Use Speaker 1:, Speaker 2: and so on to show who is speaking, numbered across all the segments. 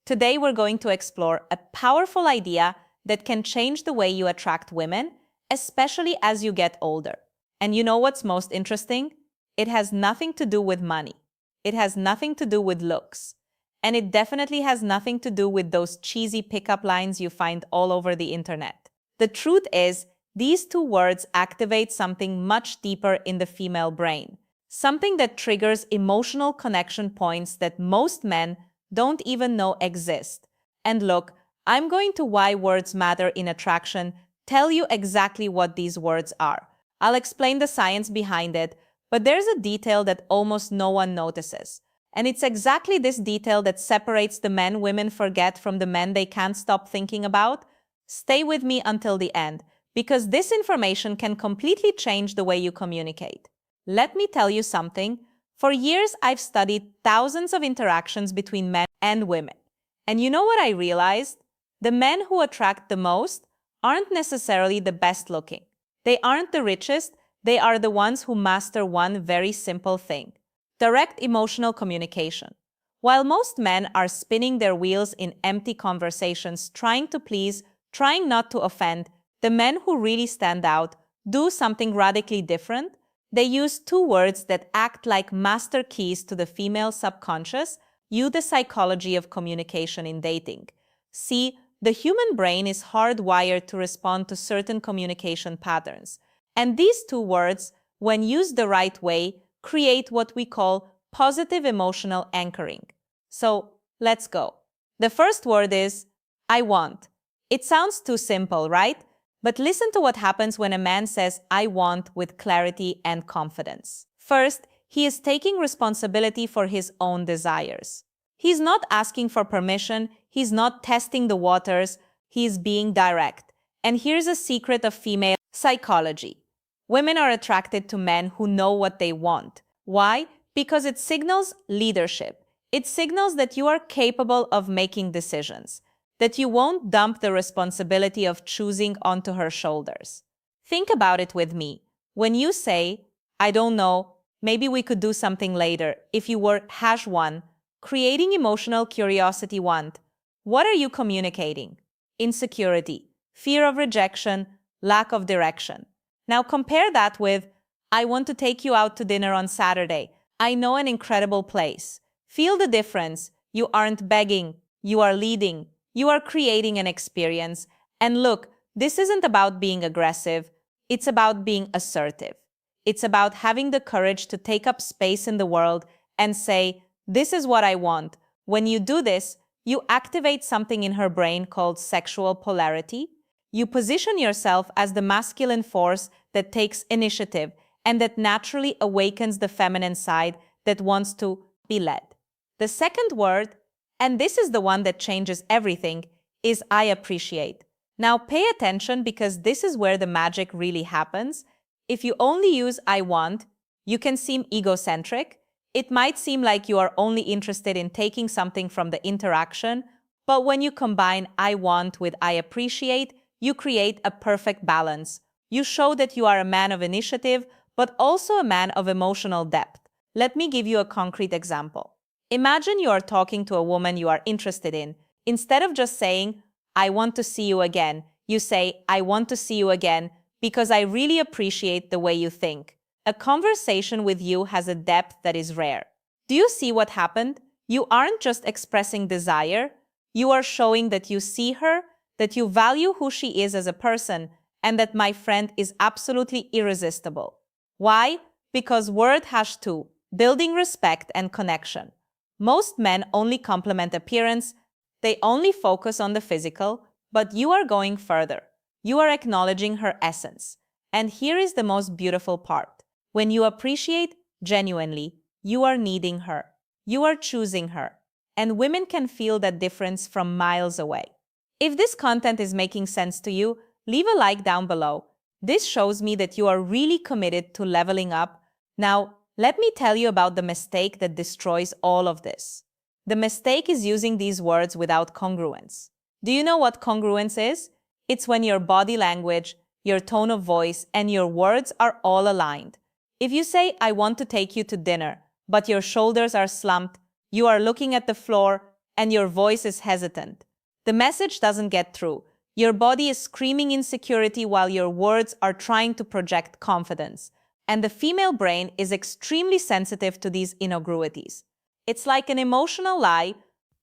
Speaker 1: Today we're going to explore a powerful idea that can change the way you attract women, especially as you get older. And you know what's most interesting? It has nothing to do with money. It has nothing to do with looks. And it definitely has nothing to do with those cheesy pickup lines you find all over the internet. The truth is, these two words activate something much deeper in the female brain, something that triggers emotional connection points that most men don't even know exist. And look, I'm going to why words matter in attraction, tell you exactly what these words are. I'll explain the science behind it, but there's a detail that almost no one notices. And it's exactly this detail that separates the men women forget from the men they can't stop thinking about. Stay with me until the end, because this information can completely change the way you communicate. Let me tell you something. For years, I've studied thousands of interactions between men and women. And you know what I realized? The men who attract the most aren't necessarily the best looking. They aren't the richest, they are the ones who master one very simple thing: direct emotional communication. While most men are spinning their wheels in empty conversations, trying to please, trying not to offend, the men who really stand out do something radically different. They use two words that act like master keys to the female subconscious. The psychology of communication in dating. See, the human brain is hardwired to respond to certain communication patterns. And these two words, when used the right way, create what we call positive emotional anchoring. So, let's go. The first word is I want. It sounds too simple, right? But listen to what happens when a man says I want with clarity and confidence. First, he is taking responsibility for his own desires. He's not asking for permission, he's not testing the waters, he's being direct. And here's a secret of female psychology. Women are attracted to men who know what they want. Why? Because it signals leadership. It signals that you are capable of making decisions, that you won't dump the responsibility of choosing onto her shoulders. Think about it with me. When you say, I don't know, maybe we could do something later, if you were #1, creating emotional curiosity want, what are you communicating? Insecurity, fear of rejection, lack of direction. Now compare that with, I want to take you out to dinner on Saturday. I know an incredible place. Feel the difference. You aren't begging, you are leading. You are creating an experience. And look, this isn't about being aggressive. It's about being assertive. It's about having the courage to take up space in the world and say, this is what I want. When you do this, you activate something in her brain called sexual polarity. You position yourself as the masculine force that takes initiative and that naturally awakens the feminine side that wants to be led. The second word, and this is the one that changes everything, is I appreciate. Now pay attention, because this is where the magic really happens. If you only use I want, you can seem egocentric. It might seem like you are only interested in taking something from the interaction, but when you combine I want with I appreciate, you create a perfect balance. You show that you are a man of initiative, but also a man of emotional depth. Let me give you a concrete example. Imagine you are talking to a woman you are interested in. Instead of just saying, I want to see you again, you say, I want to see you again because I really appreciate the way you think. A conversation with you has a depth that is rare. Do you see what happened? You aren't just expressing desire. You are showing that you see her, that you value who she is as a person, and that my friend is absolutely irresistible. Why? Because word #2, building respect and connection. Most men only compliment appearance, they only focus on the physical, but you are going further. You are acknowledging her essence. And here is the most beautiful part. When you appreciate genuinely, you are needing her. You are choosing her. And women can feel that difference from miles away. If this content is making sense to you, leave a like down below. This shows me that you are really committed to leveling up. Now, let me tell you about the mistake that destroys all of this. The mistake is using these words without congruence. Do you know what congruence is? It's when your body language, your tone of voice, and your words are all aligned. If you say, I want to take you to dinner, but your shoulders are slumped, you are looking at the floor, and your voice is hesitant. The message doesn't get through. Your body is screaming insecurity while your words are trying to project confidence. And the female brain is extremely sensitive to these incongruities. It's like an emotional lie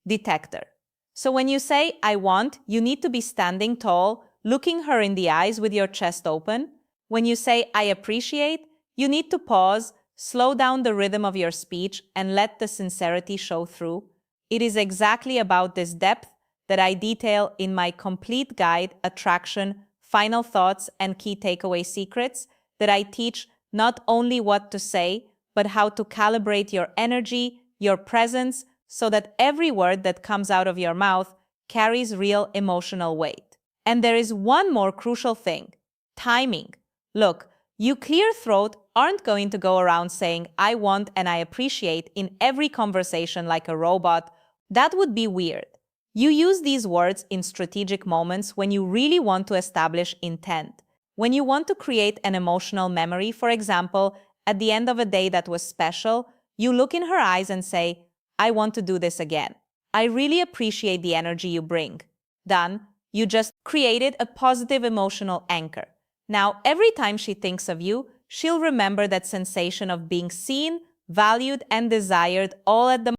Speaker 1: detector. So when you say, I want, you need to be standing tall, looking her in the eyes with your chest open. When you say, I appreciate, you need to pause, slow down the rhythm of your speech, and let the sincerity show through. It is exactly about this depth that I detail in my complete guide, Attraction, Final Thoughts, and Key Takeaway Secrets, that I teach not only what to say, but how to calibrate your energy, your presence, so that every word that comes out of your mouth carries real emotional weight. And there is one more crucial thing: timing. Look, you clear throat aren't going to go around saying, I want and I appreciate in every conversation like a robot. That would be weird. You use these words in strategic moments when you really want to establish intent. When you want to create an emotional memory, for example, at the end of a day that was special, you look in her eyes and say, I want to do this again. I really appreciate the energy you bring. Done. You just created a positive emotional anchor. Now, every time she thinks of you, she'll remember that sensation of being seen, valued, and desired all at the